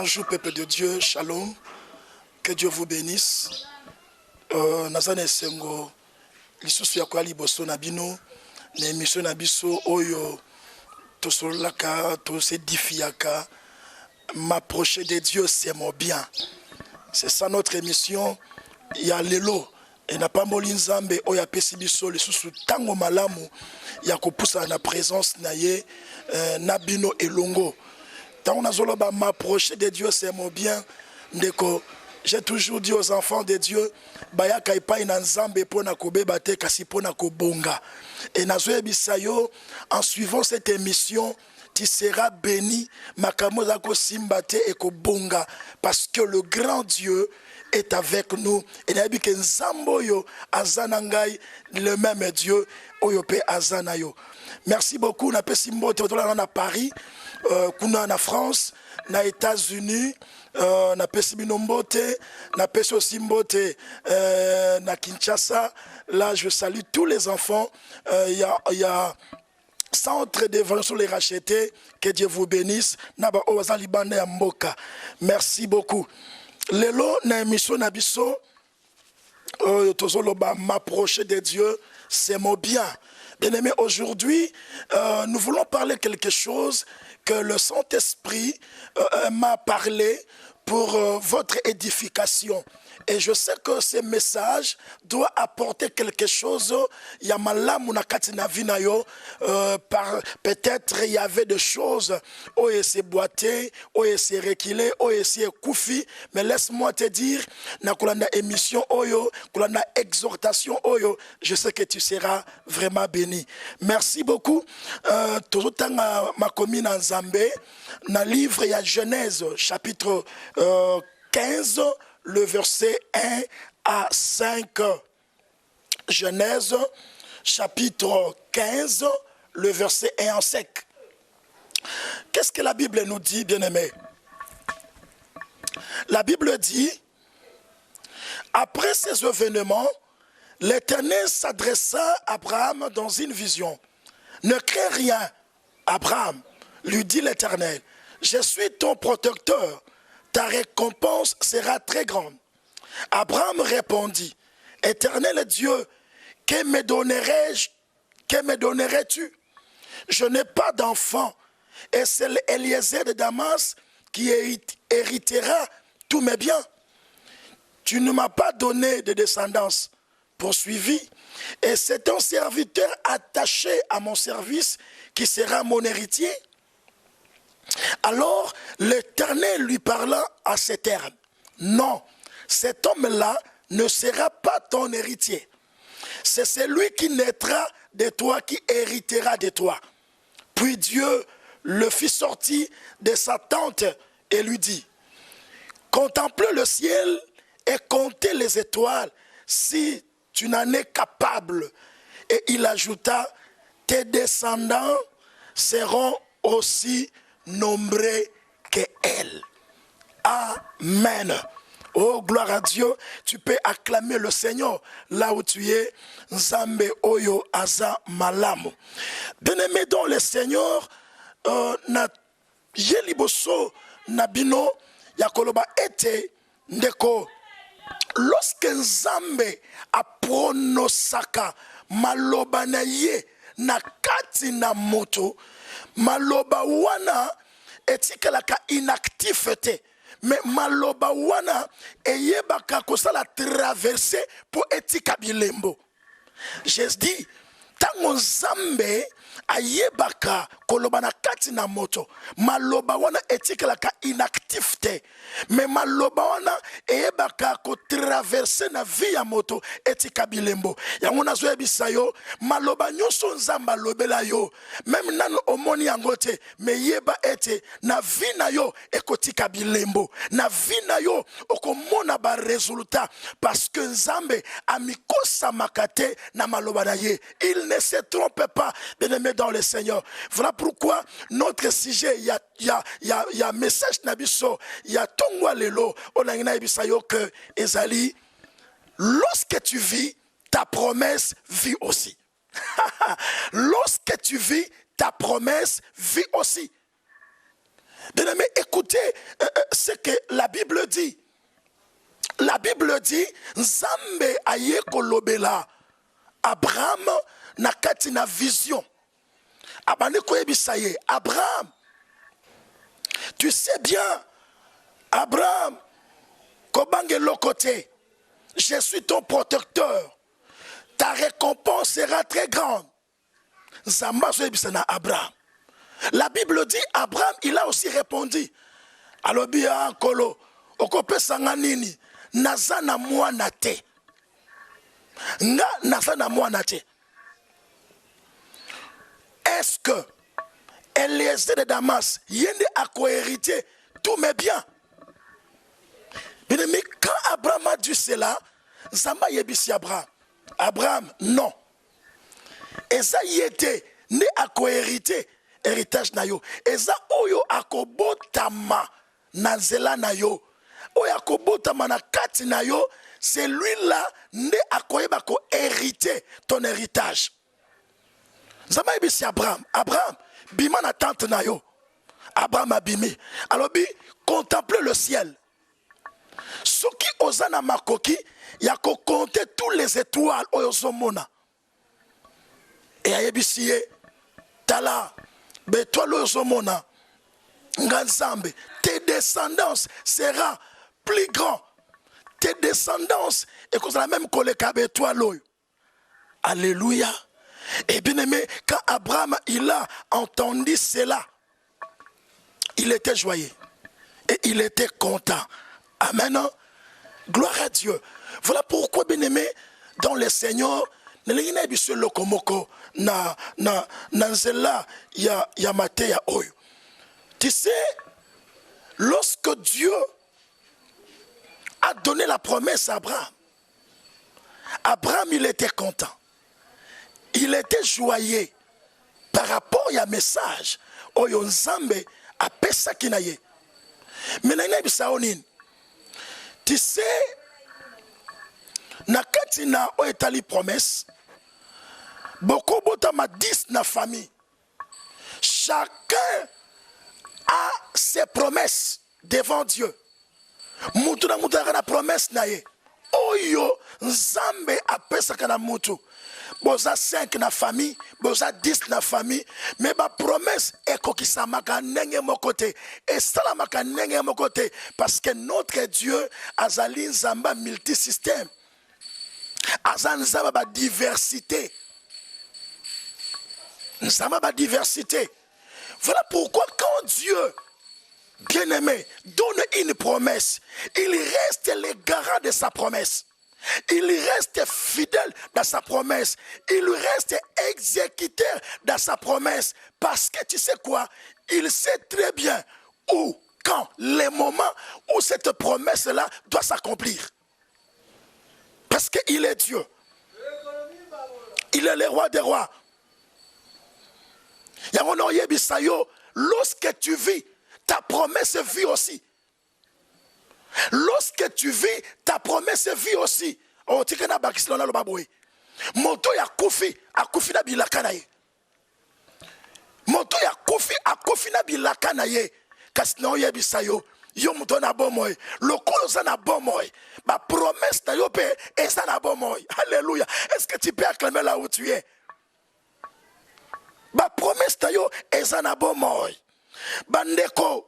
Bonjour peuple de Dieu, shalom, que Dieu vous bénisse. Nazane sengo lisusu ya kwa liboso na bino na émission na biso oyo tosolaka tosedifiaka m'approcher de Dieu c'est mon bien. C'est ça notre émission. Il y a lelo et n'a pas molinzambe oya pesi biso lisusu tango malamu ya kopusa na présence na ye na bino elongo. Tant on m'approcher de Dieu, c'est mon bien. J'ai toujours dit aux enfants de Dieu, Baya kaipa inanzambe pona kobe bate kasi pona kobonga. Et nazoe bisayo, en suivant cette émission, tu seras béni, makamoza ko simbate et kobonga, parce que le grand Dieu est avec nous. Et nabi ke nzambo yo azanangai le même Dieu oyope azanayo. Merci beaucoup. Na pesimbo te na Paris. Kuna na France, na États-Unis, na Pesibinombote, na Pesosimbote, na Kinshasa. Là, je salue tous les enfants. Il y a centre d'évangélisation les rachetés. Que Dieu vous bénisse. Naba Owaza Libanais à Mboka. Merci beaucoup. Lelo na émission na biso, tozoloba m'approcher de Dieu, c'est mon bien. Bien-aimés, aujourd'hui, nous voulons parler quelque chose que le Saint-Esprit m'a parlé pour votre édification. Et je sais que ce message doit apporter quelque chose. Peut-être il y avait des choses où il s'est boité, où il s'est reculé, où il s'est koufi. Mais laisse-moi te dire, dans la émission, dans la exhortation, je sais que tu seras vraiment béni. Merci beaucoup. Tout ma commune en Zambé, dans le livre, il y a Genèse, chapitre 15, le verset 1 à 5. Genèse, chapitre 15, le verset 1 à 5. Qu'est-ce que la Bible nous dit, bien-aimés? La Bible dit, après ces événements, l'Éternel s'adressa à Abraham dans une vision. Ne crains rien, Abraham, lui dit l'Éternel. Je suis ton protecteur. Ta récompense sera très grande. Abraham répondit, Éternel Dieu, que me donnerais-tu? Je n'ai pas d'enfant, et c'est Eliezer de Damas qui héritera tous mes biens. Tu ne m'as pas donné de descendance poursuivie, et c'est ton serviteur attaché à mon service qui sera mon héritier. Alors l'Éternel lui parla à ces termes. Non, cet homme-là ne sera pas ton héritier. C'est celui qui naîtra de toi qui héritera de toi. Puis Dieu le fit sortir de sa tente et lui dit, contemplez le ciel et comptez les étoiles si tu n'en es capable. Et il ajouta, tes descendants seront aussi nombreux qu'elle. Amen. Oh, gloire à Dieu. Tu peux acclamer le Seigneur là où tu es. Nzambe oyo aza malamu. Bien-aimé dans le Seigneur, na yeliboso nabino yakoloba ete ndeko. Lorsque Nzambe a pronosaka maloba na ye na kati na moto, maloba wana etikalaka inactif te, mais maloba wana eyebaka kosala traverser pour etika bilembo. J'ai dit, tango Nzambe ayebaka koloba na kati na moto, maloba wana etikalaka inactif te, mais maloba wana eyebaka ko traverser na vie ya moto etika bilembo. Yango nazo yebisa yo, maloba nyonso Nzambe alobela yo, même nano omoni yango te, mais yeba ete na vie na yo ekotika bilembo, na vie na yo okomona ba résultat, parce que Nzambe amikosa makate na maloba na ye. Il ne se trompe pas, bien-aimé dans le Seigneur. Voilà pourquoi notre sujet, il y a message nabiso, il y a tongwa lelo, on a une abisayo que Ezali, lorsque tu vis, ta promesse vit aussi. Lorsque tu vis, ta promesse vit aussi. Bien-aimé, écoutez ce que la Bible dit. La Bible dit, Nzambe aye kolobela Abraham na kati na vision. Abane koyebisaye, Abraham, tu sais bien, Abraham, kobange lokote, je suis ton protecteur. Ta récompense sera très grande. Nzamba soyebisana Abraham. La Bible dit, Abraham, il a aussi répondu. Alobia kolo, okope sanganini, nazana mwana te. Nga nazana mwana te. Est-ce que Eliezer de Damas, yende a co-hérité tous mes biens? Mais quand Abraham a dit cela, Zamba yebisi Abraham. Abraham, non. Eza yete ne a co-hérité héritage na yo. Eza oyo akobotama na nzela na yo. Oyo akobotama na kati na yo, c'est lui-là ne akoyeba ko hériter ton héritage. Zama yebisi Abraham. Abraham, bima na tante na yo. Abraham abimi. Alors bi, contemplez le ciel. Soki ozana makoki, yako compter tous les étoiles oyozomona. Et ayebisi ye, tala, bétoile oyozomona. Nganzambe, tes descendances sera plus grand. Tes descendances, et qu'on a même collé bétoile. Alléluia. Et bien aimé, quand Abraham il a entendu cela, il était joyeux et il était content. Amen. Gloire à Dieu. Voilà pourquoi, bien aimé, dans le Seigneur, tu sais, lorsque Dieu a donné la promesse à Abraham, Abraham il était content. Il était joyeux par rapport à un message. Oyo Nzambe a pesa kinaye. Mais tu sais, na katina o etali promesse. Beaucoup botama 10 na famille. Chacun a ses promesses devant Dieu. Mutu na na promesse na ye. Oyo Nzambe a pesa kana mutu. Boza 5 na famille, boza 10 na famille, mais ma promesse est qu'on s'en maka nenge mon côté, et ça la maka nenge mon côté, parce que notre Dieu azali nzamba multisystème, azali nzamba ba diversité, nzamba ba diversité. Voilà pourquoi quand Dieu bien-aimé donne une promesse, il reste le garant de sa promesse. Il reste fidèle dans sa promesse. Il reste exécuteur dans sa promesse. Parce que tu sais quoi? Il sait très bien où, quand, les moments où cette promesse-là doit s'accomplir. Parce qu'il est Dieu. Il est le roi des rois. Lorsque tu vis, ta promesse vit aussi. Lorsque tu vis, ta promesse vit aussi. Oh, tu connais Bakislona le baboué. Moto ya koufi, a koufi na bilakanaye. Moto ya koufi, a koufi na bilakanaye. Kasino ye bisayo. Yo moto na bomoy. Le kolo na bomoy. Ma promesse na yo pe, et ça na bomoy. Alléluia. Est-ce que tu peux acclamer là où tu es? Ma promesse na yo, et ça na bomoy. Bandeko.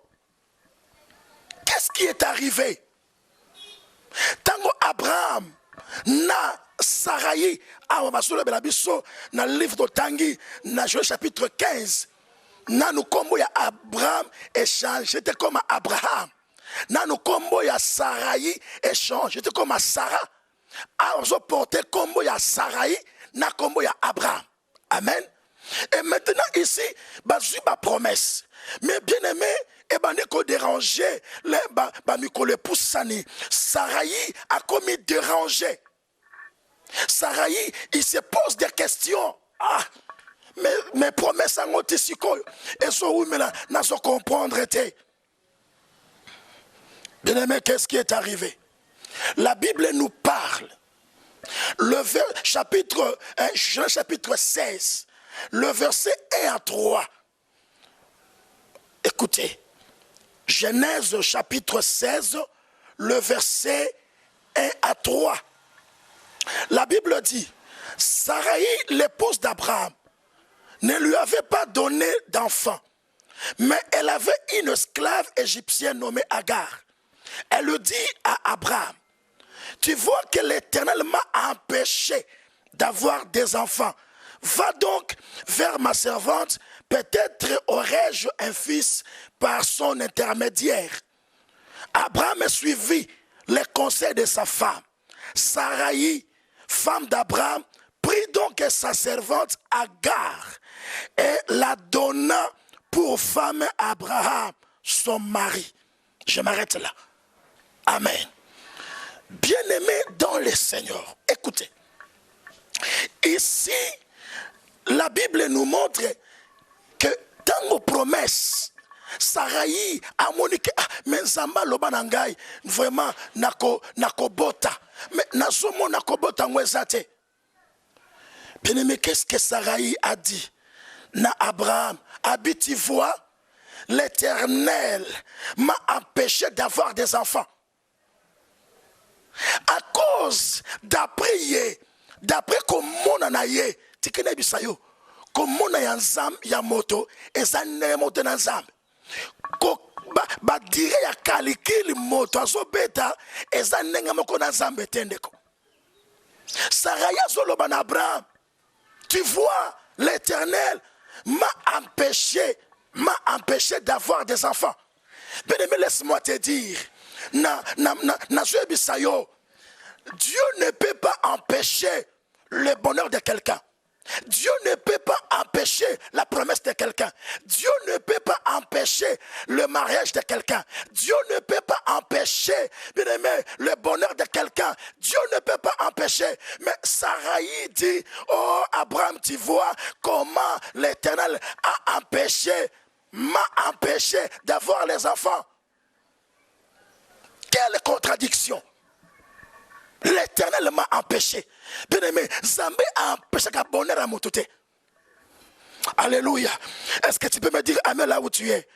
Qu'est-ce qui est arrivé? Tango Abraham na Saraï, dans le livre de Tangi, dans le chapitre 15, nous combo ya Abraham échange, j'étais comme Abraham. Nous combo ya Saraï échange, j'étais comme Sarah. Alors, porté combo ya Saraï, na combo ya Abraham. Amen. Et maintenant ici, j'ai ma promesse. Mais bien aimé, et ben ne déranger les mikole poussani. Saraï a commis déranger. Saraï, il se pose des questions. Ah, mes promesses en otisiko. Et so oui, mais là, n'a pas comprendre été. Bien aimé, qu'est-ce qui est arrivé? La Bible nous parle. Chapitre 16, le verset 1 à 3. Écoutez. Genèse chapitre 16, le verset 1 à 3. La Bible dit, Sarai, l'épouse d'Abraham, ne lui avait pas donné d'enfant, mais elle avait une esclave égyptienne nommée Agar. Elle le dit à Abraham, tu vois que l'Éternel m'a empêché d'avoir des enfants. Va donc vers ma servante, peut-être aurai-je un fils par son intermédiaire. Abraham suivit les conseils de sa femme. Sarai, femme d'Abraham, prit donc sa servante Agar et la donna pour femme à Abraham, son mari. Je m'arrête là. Amen. Bien-aimés dans le Seigneur, écoutez. Ici, la Bible nous montre que dans nos promesses, Sarai a monique, mais Nzamba lobanangai, vraiment, nakobota. Mais nazomo nakobota mwezate. Bien-aimé, qu'est-ce que Sarai a dit? Na Abraham, habite vois, l'Éternel m'a empêché d'avoir des enfants. À cause d'après comment on a yé, tikene bisayo, comment on a yanzam ya moto, et ça n'est moto nanzam. Ba dire ya kalikili moto azo beta, et ça n'est pas nanzam betendeko. Saraya zoloban Abraham, tu vois, l'Éternel m'a empêché d'avoir des enfants. Bien-aimé, laisse-moi te dire, Dieu ne peut pas empêcher le bonheur de quelqu'un. Dieu ne peut pas empêcher la promesse de quelqu'un. Dieu ne peut pas empêcher le mariage de quelqu'un. Dieu ne peut pas empêcher, bien aimé, le bonheur de quelqu'un. Dieu ne peut pas empêcher. Mais Sarai dit, oh Abraham, tu vois comment l'Éternel m'a empêché d'avoir les enfants. Quelle contradiction! L'Éternel m'a empêché. Bien aimé, Zambé a empêché qu'à bonheur à mon touté. Alléluia. Est-ce que tu peux me dire amen là où tu es?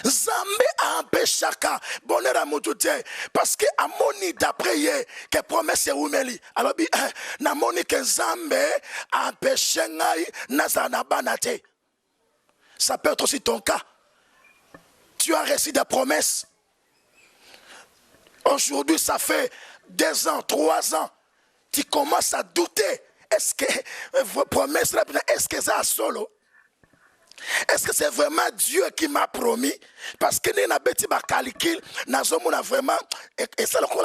Zambé a empêché qu'à bonheur à mon touté. Parce que à moni d'après yé, que promesse est oumeli. Alors, na moni que Zambé a empêché n'aïe nazana banate. Ça peut être aussi ton cas. Tu as reçu des promesses. Aujourd'hui, ça fait 2 ans, 3 ans. Tu commences à douter. Est-ce que vos promesses, est-ce que ça a solo? Est-ce que c'est vraiment Dieu qui m'a promis? Parce que nous avons vraiment. Et c'est le coup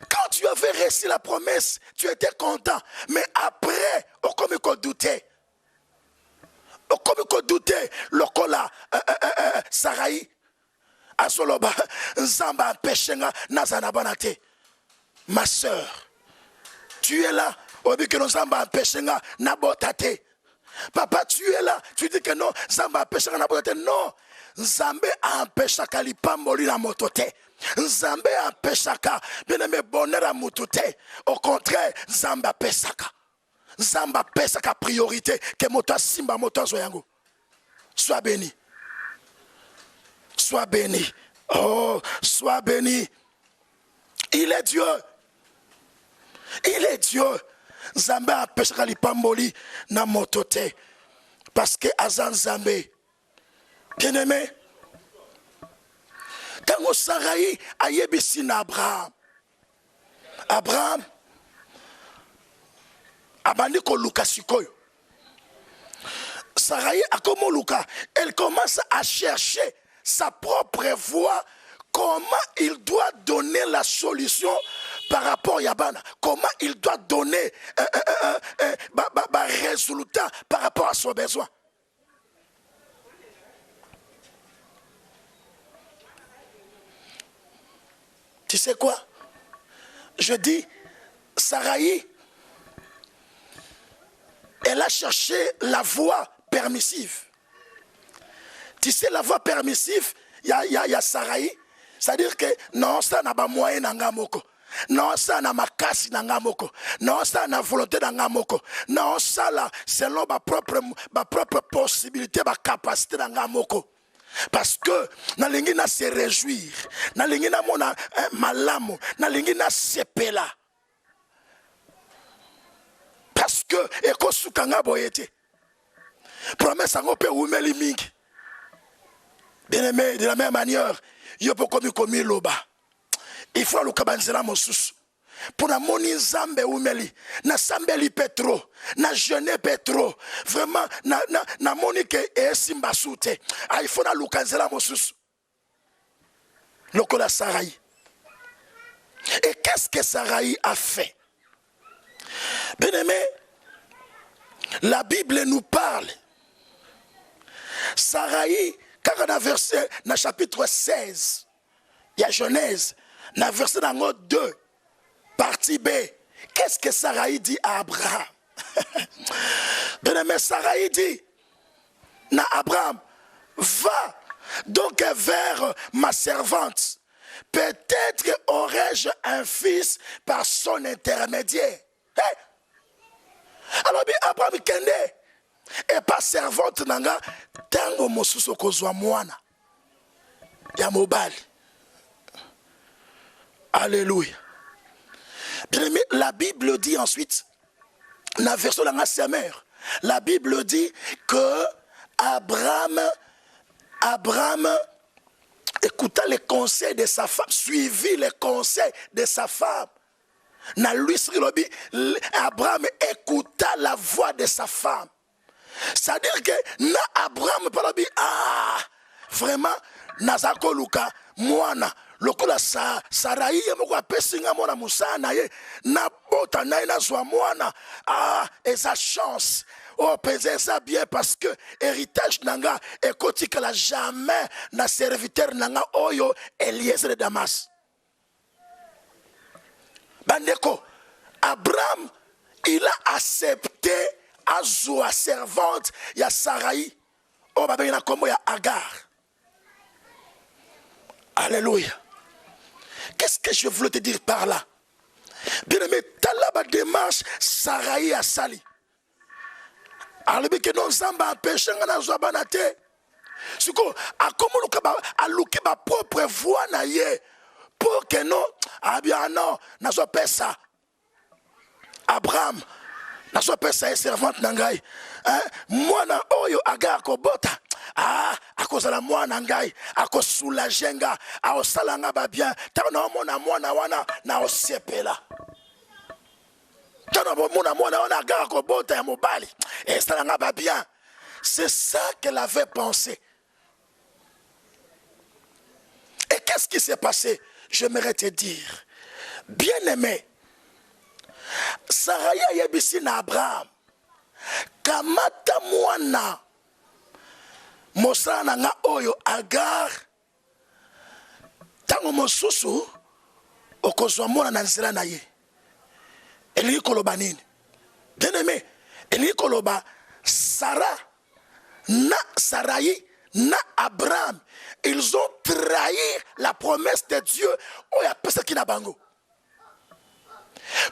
quand tu avais reçu la promesse, tu étais content. Mais après, on commence à douter. On commence à douter. Le cola, Sarai. Asoloba, Nzamba peshenga nazana banate. Ma soeur, tu es là, obi que Nzamba peshenga nabotate. Papa, tu es là, tu dis que non, Nzamba peshenga nabotate. Non, Nzambe empêchaka lipamboli na motote. Nzambe empêchaka bien-aimé bonheur à motote. Au contraire, Nzamba pesaka. Nzamba pesaka priorité que moto simba moto zoyango. Sois béni. Sois béni. Oh, sois béni. Il est Dieu. Il est Dieu. Zambé a péché kalipamboli na motote. Parce que Azan Zambé. Bien aimé. Quand Sarai a yebisi na Abraham. Abraham. Abandi ko Luka sikoyo. Sarai a comme Luka. Elle commence à chercher sa propre voix, comment il doit donner la solution par rapport à Yabana, comment il doit donner un résultat par rapport à son besoin. Tu sais quoi? Je dis, Sarai, elle a cherché la voie permissive. Tu sais, la voie permissive, il y a Sarai. C'est-à-dire que non, ça n'a pas moyen d'engamoko. naosala na makasi na nga moko, naosala na volonté na nga moko, naosala selon ma propre possibilité, ma capacité na nga moko. Parce que nalingi na se réjouir, nalingi na mona malamu, nalingi na sepela. Parce que ekosuka nga boyete. Promesse en pe oumeli mingi. Bien aimé, de la même manière, yo po komi loba. Il faut le kabanzela mosusu. Pour la moni nzambe oumeli, na sambeli petro, na jeûner petro. Vraiment na moni ke esimba soute. Il faut na lukanzela mosusu. Lokola Sarai. Et qu'est-ce que Sarai a fait? Bien aimé, la Bible nous parle. Sarai, car on a versé dans le chapitre 16, il y a Genèse, on a versé dans le 2, partie B. Qu'est-ce que Sarai dit à Abraham? Bien aimé, Sarai dit à Abraham, va donc vers ma servante. Peut-être aurais-je un fils par son intermédiaire. Hey! Alors, Abraham Kende, et pas servante nanga, tango mosusu kozwa mwana ya mobali. Alléluia. Bien aimé, la Bible dit ensuite, la version de la mère, la Bible dit que Abraham écouta les conseils de sa femme, suivit les conseils de sa femme. Na lui, Abraham écouta la voix de sa femme. C'est-à-dire que na Abraham parlait, vraiment, nazako luka mwana lokola Sarai moko apesinga mwana musana ye na bota na ina zwa mwana eza chance. Oh, pensez ça bien parce que héritage nanga ekotikala jamais na serviteur nanga oyo Eliezer de Damas. Bandeko, Abraham, il a accepté azwa servante ya Sarai. Oh, babé na kombo ya Agar. Alléluia. Qu'est-ce que je voulais te dire par là? Bien aimé, talaba démarche Sarai a sali. Alors que non samba péché ngana zwa banate. Siko akomuluka aluki ba propre voix na ye pour que non bien non nazo pesa. Abraham nazo pesa servante nangai. Mwana oyo Agar ko bota. Akozala mwana ngai akosulajenga aosalanga ba bien tana mona mwana wana na osepela. C'est ça qu'elle avait pensé. Et qu'est-ce qui s'est passé? J'aimerais te dire, bien aimé, Sarai yebisi na Abraham, kamata mwana mosala nga oyo Agar, tango mosusu okozwa mwana na nzela na ye. Elingi koloba nini? Bien aimé, elingi koloba Sarah, na Sarai, na Abraham, ils ont trahi la promesse de Dieu. Oya pesa ki na bango.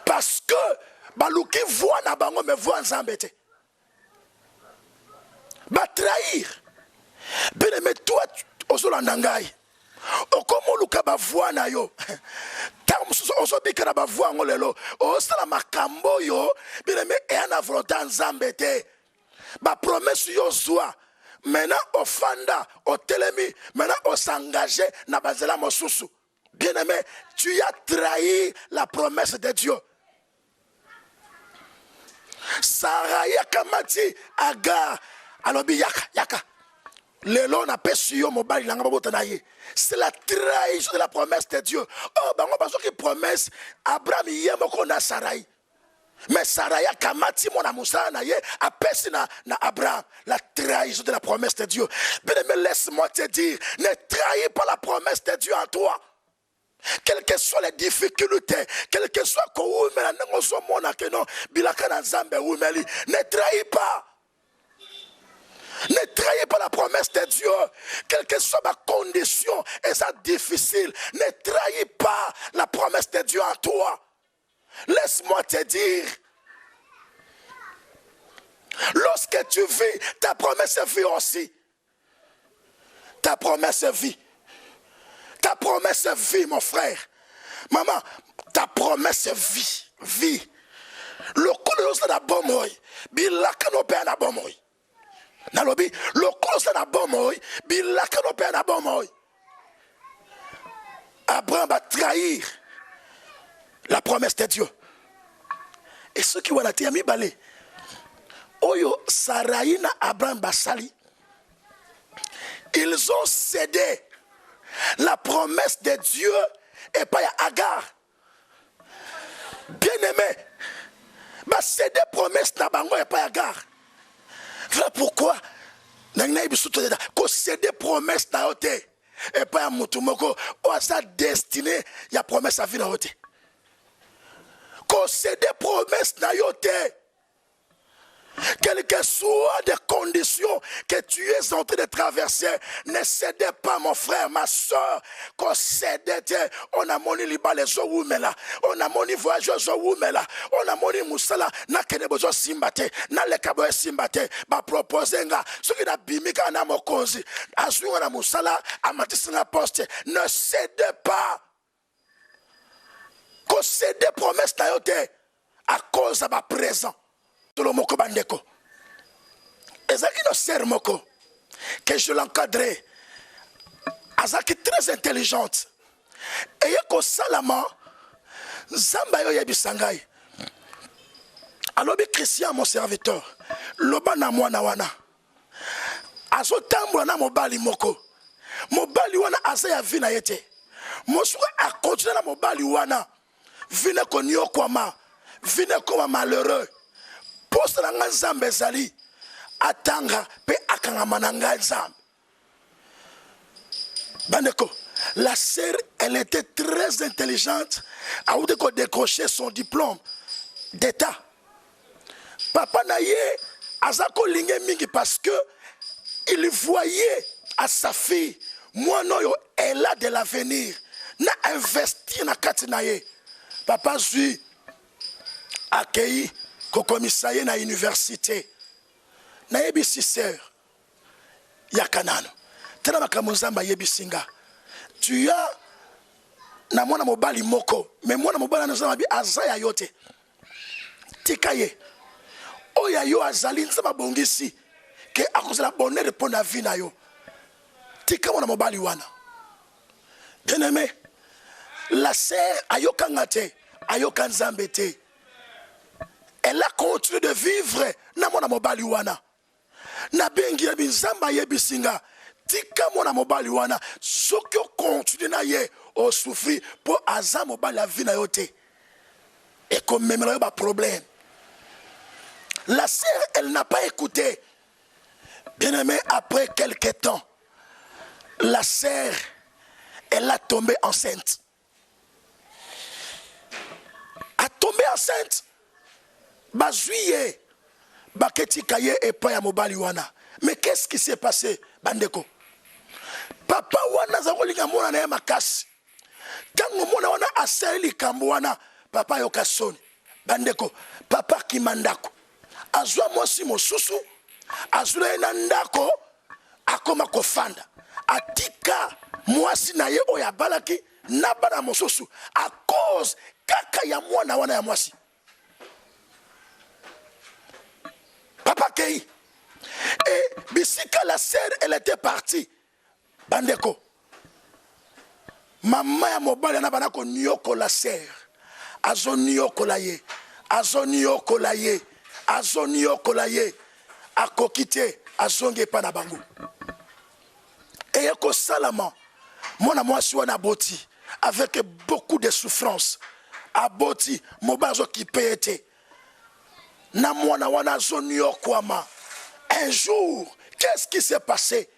Parce que baluki voit na bango mais voit nzambe te. Ba trahir. Bien aimé, toi ozolanda ngai. Okomo luka ba voix na yo. Oso bikana ba voix ngolelo. Osala makambo yo. Bien aimé, et ana volonté nzambe te. Ba promesse yo zwa. Maintenant ofanda, otelemi, maintenant on s'engage na bazela mosusu. Bien aimé, tu as trahi la promesse de Dieu. Sarai kamati Agar alobi yaka. Lelo na pesi yo mobali nanga babota na ye. C'est la trahison de la promesse de Dieu. Oh, bango bazo ki promesse Abraham yemo konda Sarai. Mais Sarai kamati mona musala na ye a pesi na Abraham. La trahison de la promesse de Dieu. Bien aimé, laisse-moi te dire, ne trahis pas la promesse de Dieu en toi. Quelles que soient les difficultés, quel que soit ko umela ngozo mona keno bilaka na nzambe umeli, ne trahis pas. Ne trahis pas la promesse de Dieu. Quelle que soit ma condition et ça difficile, ne trahis pas la promesse de Dieu en toi. Laisse-moi te dire, lorsque tu vis, ta promesse vit aussi. Ta promesse vit. Ta promesse vit, mon frère. Maman, ta promesse vit. Vit. Le coup de la bombe, bilaka no pe na bombe. Nalobi, le coup de la bombe, bilaka no pe na bombe. Abraham va trahir la promesse de Dieu. Et ceux qui ont la terre, balé. Oyo Saraïna Abraham Basali. Ils ont cédé la promesse de Dieu et pas à Agar. Bien-aimé, bah cédé promesse na bango et pas à Agar. Voilà pourquoi ko cédé promesse na ote et pas à mutumoko ou à sa destinée, il y a promesse à vie na ote. Ko cédé promesse na yote. Quelles que soient les conditions que tu es en train de traverser, ne cédez pas, mon frère, ma soeur. Qu'on cède, on a moni liba les eaux là, on a moni voyageurs eaux là, on a moni moussala, na kenebozo simbate, na le cabo simbate, ba proposer nga, ce qui n'a bimika na mokonzi, azunga na moussala, amatisi na poste, ne cédez pas. Qu'on cède promesse na yote à cause de ma présent. Tout le moko bandeko. Ezaki no ser moko que je l'encadrais. Azaki très intelligente. Et yeko salama zamba yo yebisangai. Alobi Christian mon serviteur. Loba na mwana wana. Azo tambwa na mobali moko. Mobali wana asa ya vina yete. Mosuka a continuer na mobali wana. Vine konyo kwa ma. Vine kwa malheureux. Poste na nga nzambe zali atanga pe akangama na nga nzambe. Bandeko, la sœur, elle était très intelligente a oude ko décrocher son diplôme d'état. Papa na ye azako linge mingi parce que il voyait à sa fille moi noyo elle a de l'avenir na investir na kati na ye. Papa zui accueilli commissaire na université na yebisi sœur ya kanano tena makamuzamba yebisinga tu as na mwana mobali moko mais mwana mobali na zamba bi azaya yote tikaye oya yo azali nzamba bongisi ke akozala bonheur répondre à vie na yo tika mwana mobali wana. Bien-aimé, la sœur ayoka ngate ayoka nzambe te. Elle a continué de vivre na mona mobali wana. Na bengi ya binzamba yebisinga. Tika mona mobali wana. Soki o continue na ye o souffrir pour aza mobali la vie na yote. Et comme même là ba problème. La sœur, elle n'a pas écouté. Bien-aimé, après quelques temps, la sœur, elle a tombé enceinte. A tombé enceinte. Bazuye, baketi kaye et pas ya mobali wana. Mais qu'est-ce qui s'est passé, bandeko? Papa wana zakolinga mona na makasi. Tango mona wana asali kambo wana, papa yokasoni. Bandeko, papa kimandako. Azwa mosi mosusu, azula ena ndako, akoma kofanda. Atika mwasi na ye oya balaki, nabana mosusu. A cause kaka ya mwana wana ya mwasi. Papa Kei. Et bisika la sœur, elle était partie. Bandeko. Maman ya mobali na banako nyoko la sœur. Azo nyoko la ye. Azo nyoko la ye. Azo nyoko la ye. Akokite azonge pa na bango. Et yeko salama. Mona mwasi wana boti avec beaucoup de souffrance. Aboti mobazo ki pete. Na mwana wana zonyo kwama. Un jour, qu'est-ce qui s'est passé?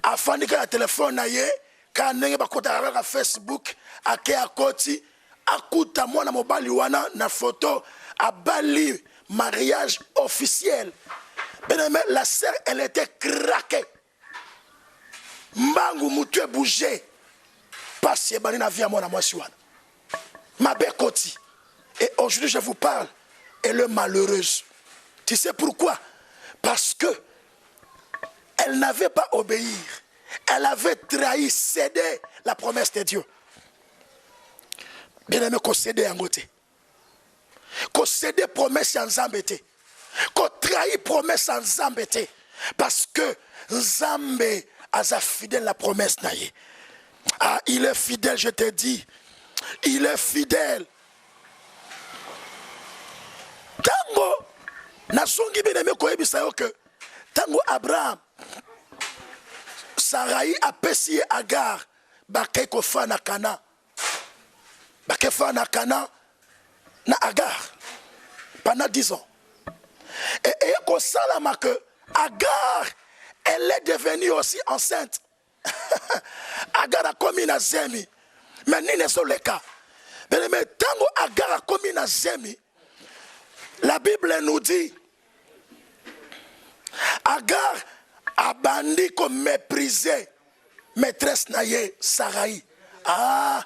Afani ka téléphone na ye, ka nenge bakota ka Facebook, ake akoti, akuta mwana mobali wana na photo, abali mariage officiel. Bien-aimé, la sœur, elle était craquée. Mbangu moutou est bougé. Parce que bani na vie à moi na moi siwana. Ma bekoti. Et aujourd'hui je vous parle. Elle est malheureuse. Tu sais pourquoi? Parce que elle n'avait pas obéi. Elle avait trahi, cédé la promesse de Dieu. Bien aimé, qu'on cède en côté. Qu'on cède promesse en zambété. Qu'on trahit promesse en zambété. Parce que Zambé a fidèle la promesse naïe. Ah, il est fidèle, je te dis. Il est fidèle. Tango, Nasongi bien aimé ko ebisayo que tango Abraham Sarai a pesi Agar bakay ko fa na Kana. Bakay fa na Kana na Agar pendant 10 ans. Et ko salama que Agar elle est devenue aussi enceinte. Agar a commis na zemi. Mais ni ne sont les cas. Mais tango Agar a commis na zemi. La Bible nous dit Agar a bandi comme méprisé maîtresse naye Sarai. Ah,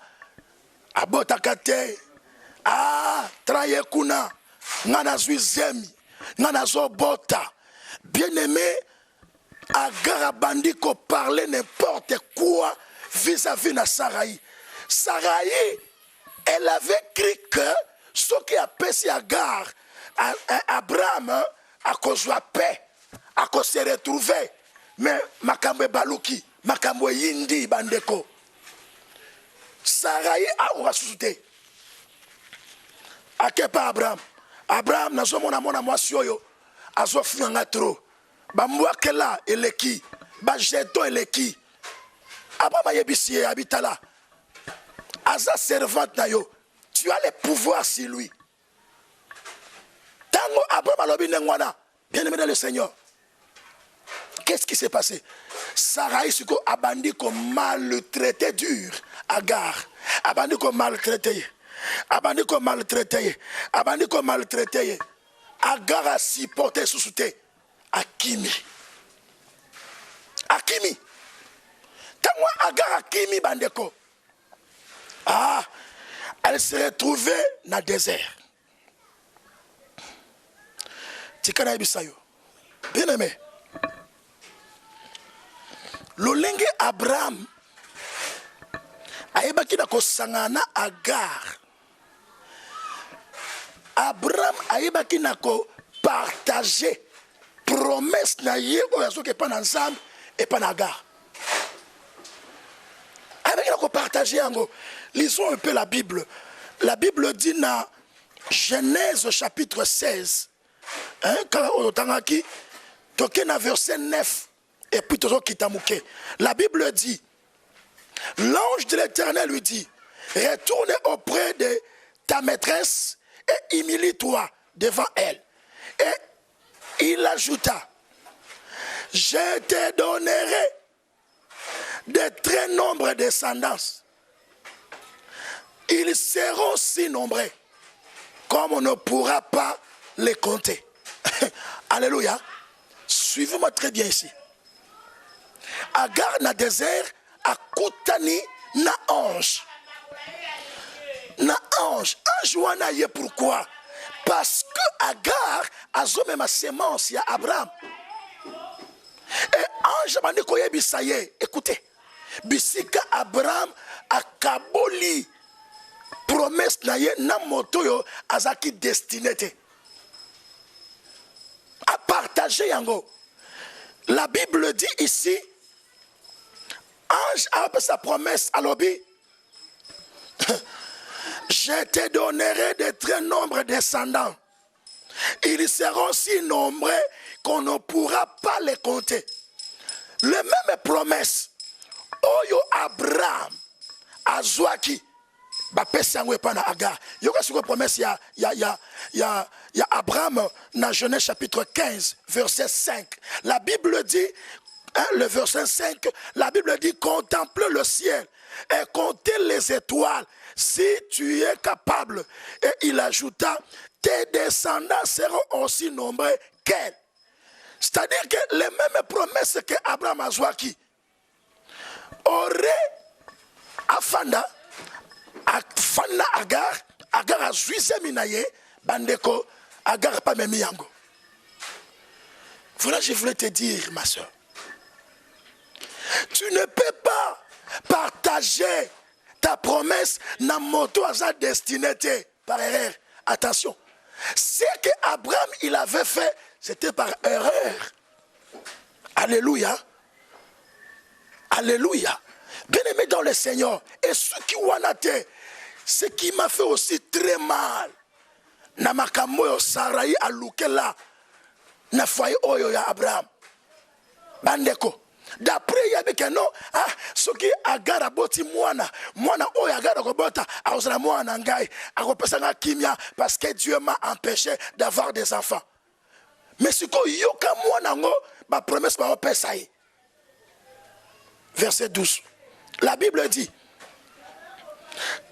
abotakate. Ah, traye kuna. Ngana zemi. Ngana zo bota. Bien-aimé, Agar a bandi ko parler n'importe quoi vis-à-vis de Sarai. Sarai, elle avait cru que ce qui a passé Agar, Abraham, à cause de la paix, à cause de se retrouver. Mais Makambe Baluki, Makambe Yindi Bandeko. Sarai a ressuscité. À quel pas Abraham? Abraham n'a jamais mon moi sur yo. A zofri en trop. Bamboua kela eleki. Ba jeto eleki. Abraham yebisi habitala. Aza servante na yo. Tu as le pouvoir sur lui. Tango Abraham alobi nengwana. Bien-aimé dans le Seigneur. Qu'est-ce qui s'est passé? Sarai suko abandi ko maltraité dur. Agar. Abandi ko maltraité. Abandi ko maltraité. Abandi ko maltraité. Agar a supporté sous-souté. Akimi. Akimi. Tango Agar Akimi bandeko. Ah, elle se retrouvait dans le désert. Tikana ibisayo. Bien aimé. Lolenge Abraham aebaki na kosangana Agar. Abraham aebaki na ko partager promesse na ye oyazo ke pas ensemble et pas Agar. Aebaki na ko partager yango. Lisons un peu la Bible. La Bible dit dans Genèse chapitre 16. Hein, quand on tangaki, toke na verset 9 et puis toujours kitamouke. La Bible dit, l'ange de l'Éternel lui dit, retourne auprès de ta maîtresse et humilie-toi devant elle. Et il ajouta, je te donnerai de très nombreux descendants. Ils seront si nombreux comme on ne pourra pas les compter. Alléluia. Suivez-moi très bien ici. Agar na désert a koutani na ange. Na ange. Ange wana ye pourquoi? Parce que Agar a zomé ma sémence ya Abraham. Et ange m'a koye bisaye. Écoutez. Bisika Abraham a kaboli. Promesse na ye na motoyo azaki destinité. À partager yango. La Bible dit ici, ange a sa promesse à l'obi. Je te donnerai de très nombreux descendants. Ils seront si nombreux qu'on ne pourra pas les compter. Les mêmes promesses. Oyo Abraham, Azwaki, bapesi yango epa na Agar. Yoka siko promesse ya Abraham dans Genèse chapitre 15 verset 5. La Bible dit, hein, le verset 5, la Bible dit contemple le ciel et compter les étoiles si tu es capable. Et il ajouta, tes descendants seront aussi nombreux qu'elle. C'est-à-dire que les mêmes promesses que Abraham a joué aurait afanda Agar a joué minaye bandeko Agar pas même yango. Voilà, je voulais te dire, ma soeur. Tu ne peux pas partager ta promesse dans moto à sa destinée par erreur. Attention. Ce que Abraham il avait fait, c'était par erreur. Alléluia. Alléluia. Bien aimé dans le Seigneur. Et ce qui wanate, ce qui m'a fait aussi très mal. Namakamoyo Sarai alukela. Na foyer oyo ya Abraham. Bandeko. D'après il y avait que non, ce qui agara boti mwana oyo agara kobota aozala mwana ngai akopesanga kimia parce que Dieu m'a empêché d'avoir des enfants. Mais ce que yoka mwana ngo ba promesse ba opesa yi. Verset 12. La Bible dit: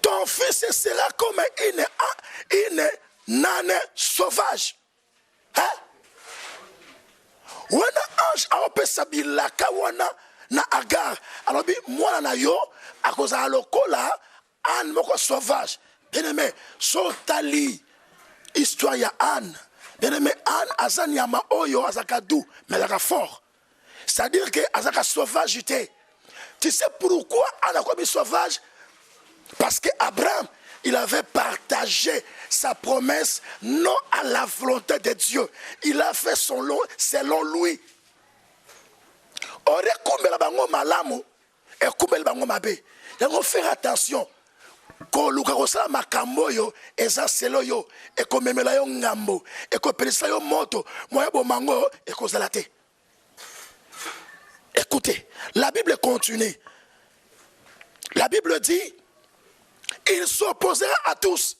ton fils sera comme une nane sauvage. Hein? Wana ange aopesa bilaka wana na Agar. Alors bi mwana na yo akoza lokola an moko sauvage. Bien aimé, sotali histoire ya Anne. Bien aimé, Anne azani ya maoyo azakadou mais azaka fort. C'est-à-dire que azaka sauvagité. Tu sais pourquoi Anne a commis sauvage? Parce que Abraham il avait partagé sa promesse non à la volonté de Dieu. Il a fait selon lui. Ore kumbela bango malamu et kumbela bango mabe. Yango faire attention. Ko luka ko sala makambo yo eza selo yo e ko memela yo ngambo e ko pelisa yo moto moya bo mango e ko zalate. Écoutez, la Bible continue. La Bible dit il s'opposera à tous.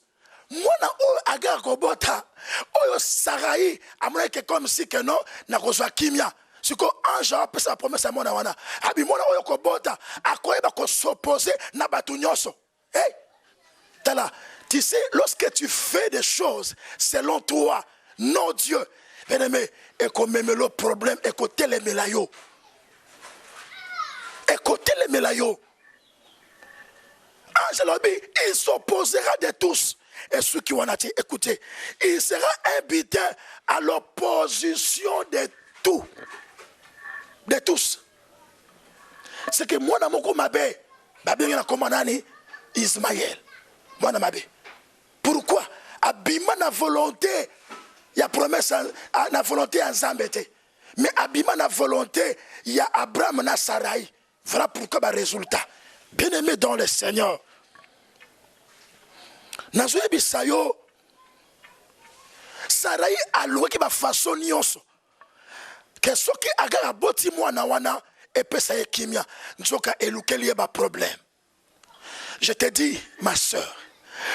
Mwana o Agar kobota oyo Sarai amona que comme si que non na kozwa kimia. Siko ange a pesa promesse à mwana wana. Abi mwana oyo kobota akoyeba ko s'opposer na batu nyonso. Hey! Tala, tu sais lorsque tu fais des choses selon toi, non Dieu. Bien aimé, et comme même le problème écoutez les melayo. Écoutez les melayo. Il s'opposera de tous. Et ceux qui ont été, écoutez, il sera invité à l'opposition de tout. De tous. C'est que moi, dans mon comabé, il y a commandani Ismaël. Moi, dans ma bé. Pourquoi? Abima na volonté, il y a promesse na volonté en Zambété. Mais abima na volonté, il y a Abraham na Sarai. Voilà pourquoi le résultat. Bien aimé dans le Seigneur. Nazoye bisayo Sarai aloué ki ba façon nyonso. Que ce qui Agar boti mwana wana epesa ye kimia nzoka elukeli ba problème. Je te dis ma sœur,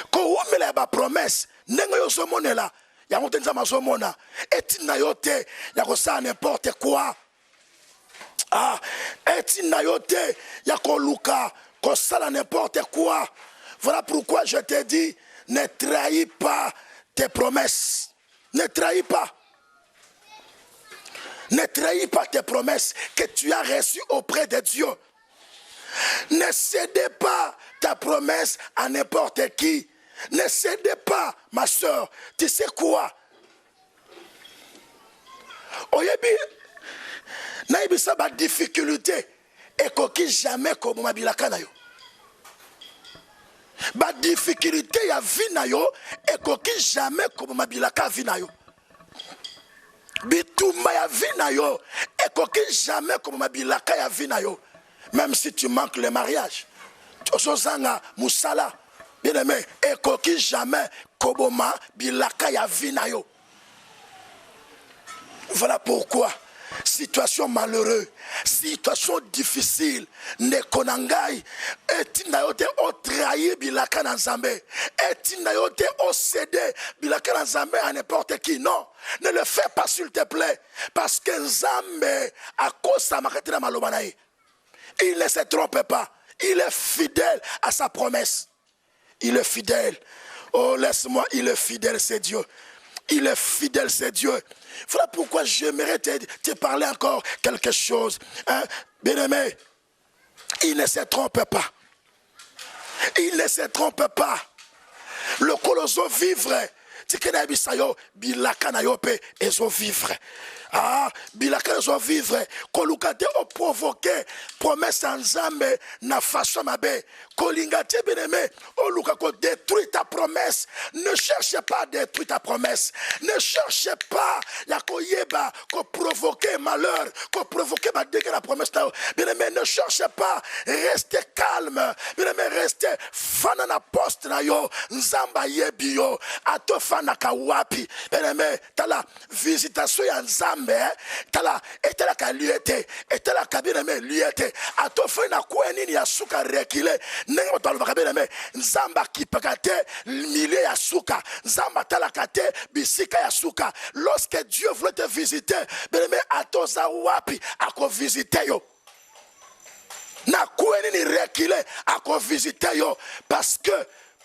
ko womela ba promesse nengo yo zomonela ya motenza mazomona etina yote ya ko sa n'importe quoi. Ah, etina yote ya ko luka ko sala n'importe quoi. Voilà pourquoi je te dis, ne trahis pas tes promesses. Ne trahis pas. Ne trahis pas tes promesses que tu as reçues auprès de Dieu. Ne cédez pas ta promesse à n'importe qui. Ne cédez pas, ma soeur. Tu sais quoi? Oyebi, naïbi sa ba difficulté et koki jamais comme mabilaka na yo. Ba difficulté ya vie na yo et koki jamais comme mabilaka vie na yo. Bituma ya vie na yo et koki jamais comme mabilaka ya vie na yo. Même si tu manques le mariage. Osozanga musala bien aimé et koki jamais comme mabilaka ya vie na yo. Voilà pourquoi situation malheureuse, situation difficile, ne konangai, etinayote o trahi bilaka na Nzambe, etinayote o cédé bilaka na Nzambe à n'importe qui. Non, ne le fais pas s'il te plaît, parce que Nzambe a kosa makatira malobanaye. Il ne se trompe pas, il est fidèle à sa promesse. Il est fidèle. Oh, laisse-moi, il est fidèle, c'est Dieu. Il est fidèle, c'est Dieu. Voilà pourquoi j'aimerais te parler encore quelque chose. Hein? Bien-aimé, il ne se trompe pas. Il ne se trompe pas. Le colosso vivre. Tikena bisayo bilaka na yo pe ezo vivre. Ah, bilaka ezo vivre. Kolukate o provoquer promesse en Nzambe na façon mabe. Kolingate bien-aimé, o luka ko détruire ta promesse. Ne cherchez pas à détruire ta promesse. Ne cherchez pas ya ko yeba ko provoquer malheur, ko provoquer ma dégâts la promesse na yo. Bien-aimé, ne cherchez pas, restez calme. Bien-aimé, restez fana na poste na yo. Nzamba yebi yo. Ato fana ka wapi. Bien-aimé, tala visitation ya Nzambe, tala etela ka liete, etela ka bien-aimé liete. Ato fana kweni ya suka rekile. Nengo talba ka bien-aimé, Nzamba kipakate milieu ya suka. Nzamba tala kate bisika ya suka. Lorsque Dieu voulait te visiter, bien-aimé, ato za wapi ako visiter yo. Na kweni ni rekile ako visiter yo parce que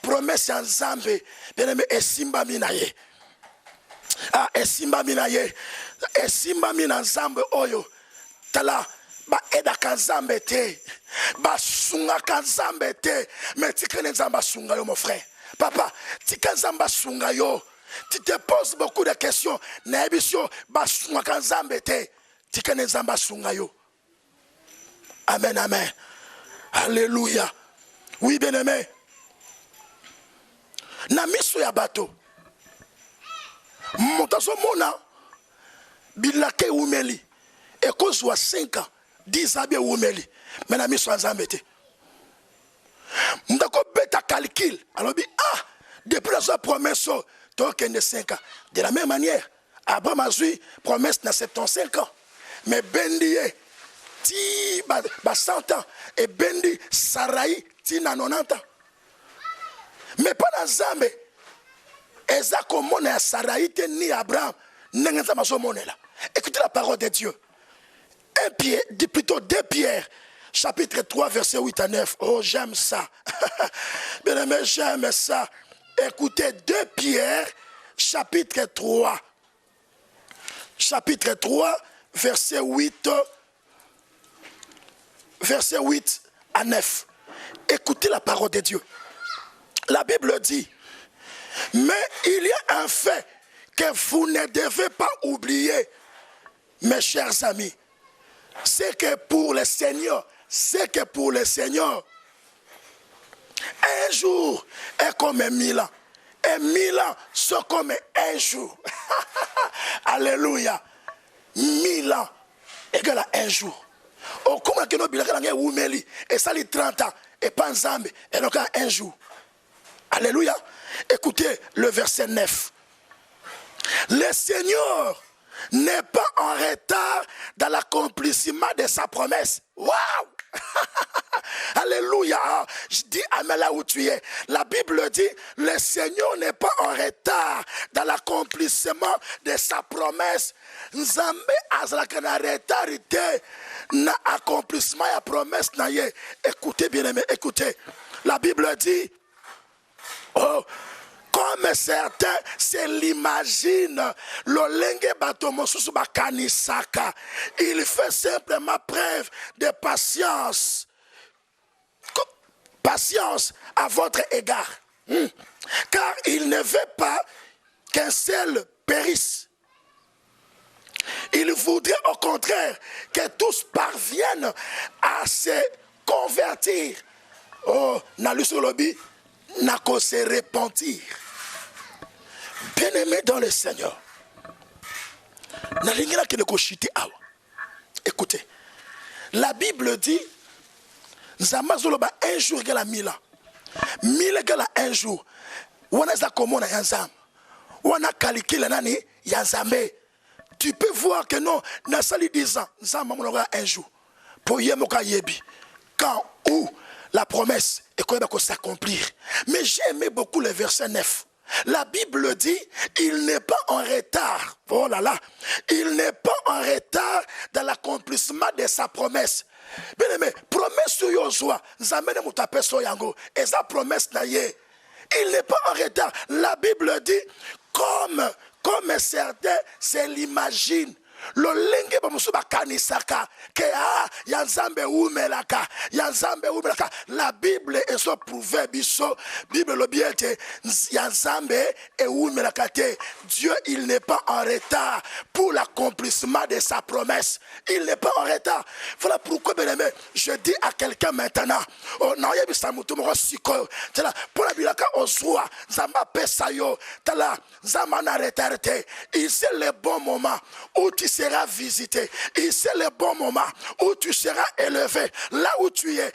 promesse en Nzambe, bien-aimé, esimba minaye. Ah, esimba minaye. Esimba mina Nzambe oyo. Tala, ba eda ka Nzambe te. Ba sunga ka Nzambe te. Mais tika Nzamba sunga yo, mon frère. Papa, tika Nzamba sunga yo. Tu te poses beaucoup de questions. Na ebisyo, ba sunga ka Nzambe te. Tika Nzamba sunga yo. Amen, amen. Alléluia. Oui, bien-aimé. Na miso ya bato motaso mona bilake umeli ekozwa 5 ans 10 ans bien umeli mais na miso Nzambe te ndako beta calcul alors bi depuis la promesse tokende 5 ans de la même manière Abraham a eu promesse na 75 ans mais bendiye ti ba 100 ans et bendi Sarai ti na 90 ans. Mais pas dans Nzambe. Eza komona ya Saraïte ni Abraham. Nengenza mazomone là. Écoutez la parole de Dieu. Plutôt 2 Pierre, chapitre 3, verset 8 à 9. Oh, j'aime ça. Bien aimé, j'aime ça. Écoutez 2 Pierre, chapitre 3. Chapitre 3, verset 8 à 9. Écoutez la parole de Dieu. La Bible dit, mais il y a un fait que vous ne devez pas oublier, mes chers amis. C'est que pour le Seigneur, un jour est comme 1000 ans. Et 1000 ans sont comme un jour. Alléluia. 1000 ans égale à un jour. Au comment que nous bilaka umeli et ça les 30 ans et pas Nzambe et donc un jour. Alléluia. Écoutez le verset 9. Le Seigneur n'est pas en retard dans l'accomplissement de sa promesse. Waouh! Alléluia. Je dis amen là où tu es. La Bible dit, le Seigneur n'est pas en retard dans l'accomplissement de sa promesse. Nzambe azalaka na retard na accomplissement ya promesse na ye. Écoutez bien aimé, écoutez. La Bible dit, oh, comme certains se l'imaginent, l'olenge batomo susu bakanisaka. Il fait simplement preuve de patience. Patience à votre égard. Car il ne veut pas qu'un seul périsse. Il voudrait au contraire que tous parviennent à se convertir. Oh, Nalusolobi n'a qu'à se repentir. Bien-aimé dans le Seigneur. Écoutez, la Bible dit, Zamazoloba un jour égale à 1000 ans. 1000 égale à un jour. Wana za komona yanzam. Wana calcule nani yanzambe. Tu peux voir que non, na sali 10 ans, Nzamba monora un jour. Pour yemoka yebi. Quand où la promesse est quand même s'accomplir. Mais j'ai aimé beaucoup le verset 9. La Bible dit, il n'est pas en retard. Oh là là. Il n'est pas en retard dans l'accomplissement de sa promesse. Bien aimé, promesse sur Yozua, Zamene Moutape Soyango, et sa promesse naïe. Il n'est pas en retard. La Bible dit, comme certains se l'imaginent. Lolenge bamusu bakanisaka ke ya nzambe umelaka ya nzambe umelaka. La Bible est so prouvé biso Bible lo biete ya nzambe e umelaka te. Dieu il n'est pas en retard pour l'accomplissement de sa promesse. Il n'est pas en retard. Voilà pourquoi bien aimé, je dis à quelqu'un maintenant, oh non yebisa mutu moko siko tala pour la bilaka ozwa nzamba pesa yo tala nzamba na retardé. Il c'est le bon moment où tu seras visité. Et c'est le bon moment où tu seras élevé. Là où tu es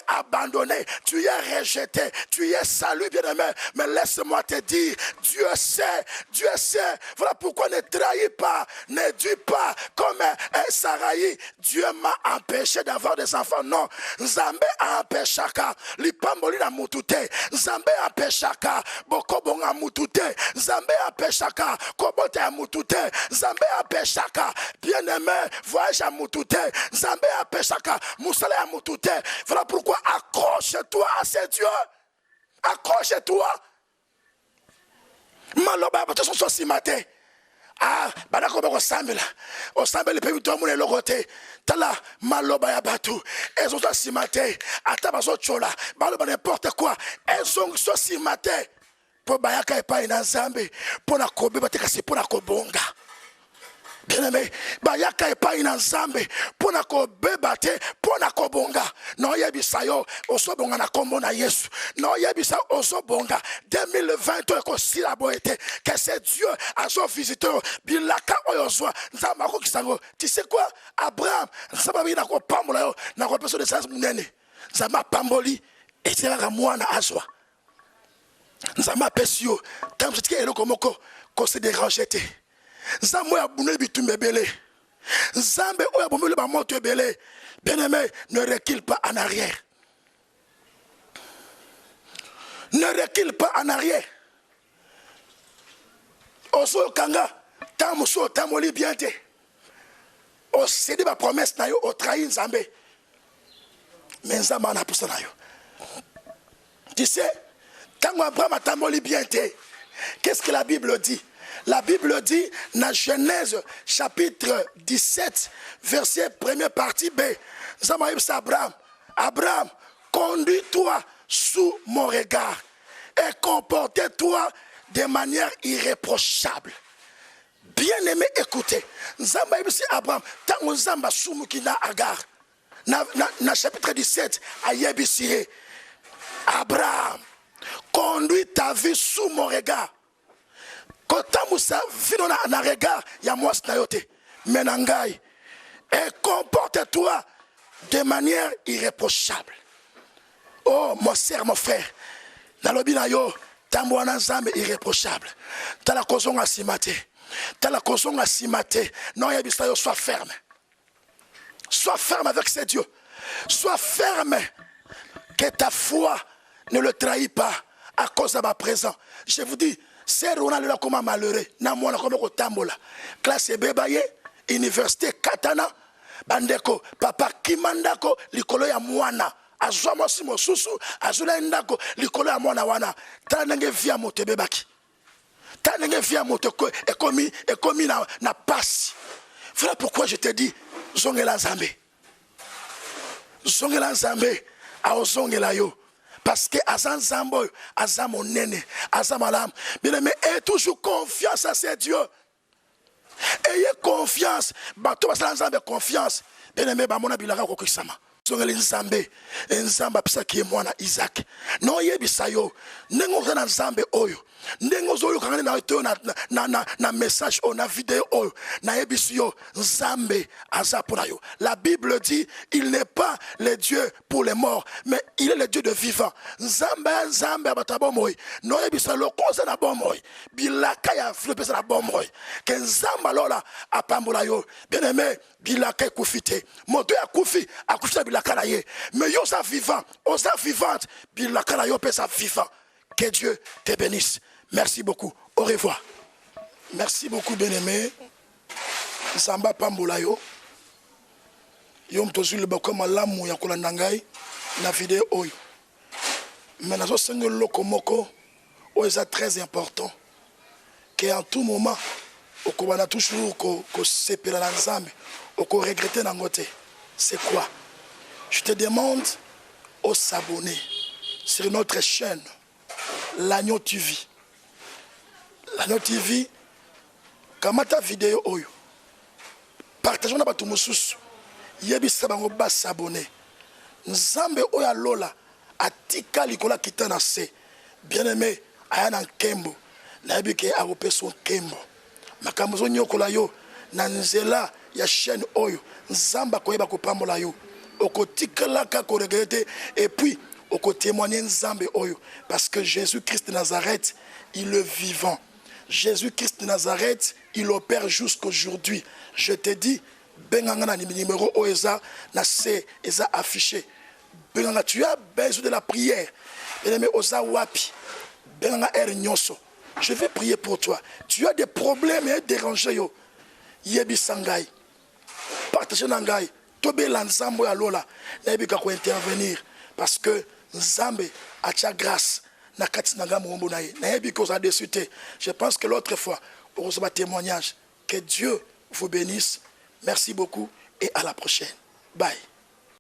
abandonné, tu es rejeté, tu es salué, bien-aimé. Mais laisse-moi te dire, Dieu sait. Voilà pourquoi ne trahis pas, ne dis pas comme un Saraï. Dieu m'a empêché d'avoir des enfants. Non, Nzambe a empêché ka. Lipamboli na mutute. Nzambe a empêché ka. Bokobonga mutute. Nzambe a empêché ka. Kobote a mutute. Nzambe a empêché ka. Bien-aimé, voyage à Moutoute, Zambé à Peshaka, Moussale à Moutoute. Voilà pourquoi accroche-toi à ces dieux. Accroche-toi. Maloba, tu es sur Simate. Ah, badako bako sambela. O sambela pe mito mune logote. Tala maloba ya batu. Elles ont Simate. Ataba so chola. Maloba n'importe quoi. Elles ont so Simate. Po bayaka e pa ina Zambe. Po na kobe bateka si po na kobonga. Bien-aimé, bayaka epa ina nzambe pona ko bebate pona ko bonga no yebisa yo osobonga na kombo na Yesu no yebisa osobonga 2020 ko silabo ete que c'est Dieu a son visiteur bilaka oyozwa nzamba ko kisango. Tu sais quoi, Abraham nzamba bina ko pambola yo na ko peso de sens munene nzamba pamboli etela mwana azwa nzamba pesio tam jetike eloko moko ko se déranger te. Nzambe ya buneli bitumbe belé. Nzambe oya bomeli ba moto belé. Bien-aimé, ne recule pas en arrière. Ne recule pas en arrière. Oso kanga, tamuso tamoli bien te. O cédé ma promesse na yo, o trahi Nzambe. Mais Nzambe na poussa na yo. Tu sais, tango Abraham tamoli bien te. Qu'est-ce que la Bible dit? La Bible dit dans Genèse chapitre 17, verset première partie B. Abraham, Abraham, conduis-toi sous mon regard et comporte-toi de manière irréprochable. Bien-aimé, écoutez. Abraham, tant Nzamba soumukina agar. Dans chapitre 17, à Yébissiré, Abraham, conduis ta vie sous mon regard. Quand Moussa vit dans un regard, il y a moi snayote. Menangai. Et comporte-toi de manière irréprochable. Oh, mon frère, mon frère. Dans le binayo, tamboana nzambe irréprochable. T'as la kozonga simate. T'as la kozonga simate. Non, yabisayo, sois ferme. Sois ferme avec ces dieux. Sois ferme. Que ta foi ne le trahit pas à cause de ma présence. Je vous dis, c'est Ronald là comme malheureux. Na mwana comme ko tambola. Classe bebaye, université Katana, bandeko, papa kimandako likolo ya mwana. Azwa mosi mosusu, azula ndako likolo ya mwana wana. Tanenge via moto bebaki. Tanenge via moto ekomi na passe. Voilà pourquoi je te dis, zongela Nzambe. Zongela Nzambe, a zongela yo. Parce que Azan Zambo, Azam Onene, Azam Alam, bien-aimé, ayez toujours confiance à ces dieux. Ayez confiance. Bato basala Nzambe confiance. Bien-aimé, bamona bilaka kokisama. Zongeli Nzambe, Nzamba pisa ki mwana Isaac. No yebisa yo, nengo na Nzambe oyo. Nengo zoyo kangane na ito na message o na vidéo oyo. Na yebisi yo, Nzambe azapona yo. La Bible dit, il n'est pas le Dieu pour les morts, mais il est le Dieu de vivants. Nzambe abatabomoy. No yebisa lo koza na bomoy. Bilaka ya flopesa na bomoy. Que Nzamba lola apambola yo. Bien-aimé, bilaka kufite. Moto ya kufi, akufita bilaka na ye. Mais yo sa vivant, osa vivante, bilaka na yo pesa vivant. Que Dieu te bénisse. Merci beaucoup. Au revoir. Merci beaucoup, bien-aimé. Zamba pambola yo. Yom tozuli bako malamu ya kolanda ngai na vidéo oyo. Mais nazo sengo loko moko o eza très important. qu'en tout moment, on a toujours qu'on s'épelle dans Nzambe, qu'on regrette dans côté. C'est quoi? Je te demande de s'abonner sur notre chaîne, l'Agneau TV. L'Agneau TV, comment ta vidéo oyo? Partageons na tout mususu. Yebisa bango ba s'abonner. Nzambe oya lola atika likola kitana se. Bien-aimé, aya na nkembo. Na yebike arope son nkembo. Makambo zo nyokola yo na nzela ya chaîne oyo. Nzamba koyeba kopambola yo. Okotikala ka ko regretter et puis oko témoigner Nzambe oyo parce que Jésus-Christ de Nazareth, il est vivant. Jésus-Christ de Nazareth, il opère jusqu'aujourd'hui. Je te dis, Benganga numéro Oeza, na se eza affiché. Benganga, tu as besoin de la prière. Bien-aimé, Oza Wapi, Benganga Er Nyoso. Je vais prier pour toi. Tu as des problèmes et dérangés yo. Yebi Sangai. Partagez Nangai. Tobe Lanzambo ya Lola. Yebi kako intervenir. Parce que Nzambe a ta grâce. Je pense que l'autre fois, on recevra témoignage. Que Dieu vous bénisse. Merci beaucoup et à la prochaine. Bye.